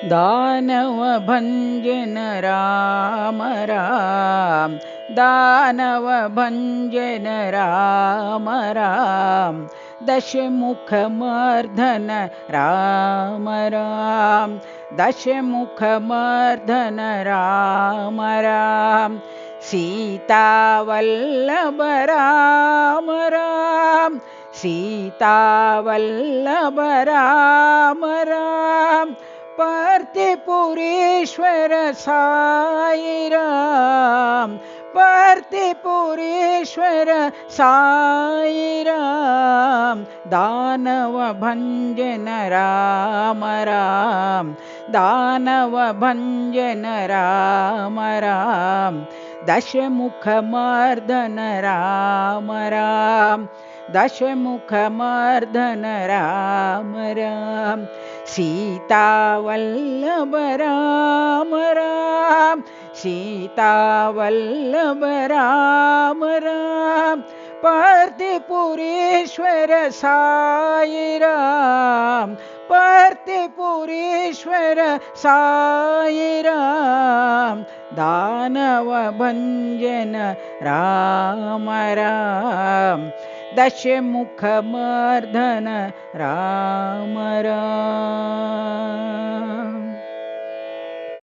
दानवभञ्जन Ram Ram, दानवभञ्जन Ram Ram, दशमुखमर्दन Ram Ram, दशमुखमर्दन Ram Ram, सीतावल्लभ Ram Ram, सीतावल्लभ Ram Ram, पार्थिपुरेश्वर Sai Ram, पार्थिपुरेश्वर Sai Ram, दानवभञ्जन Ram Ram, दानवभञ्जन Ram Ram, दशमुखमर्दन Ram Ram, दशमुखमर्दन Ram Ram, सीतावल्लभ Ram Ram, सीतावल्लभ Ram Ram, पार्थिपुरेश्वर Sai Ram, पार्थिपुरेश्वर Sai Ram, दानवभञ्जन Ram Ram, दशमुखमर्दन Ram Ram.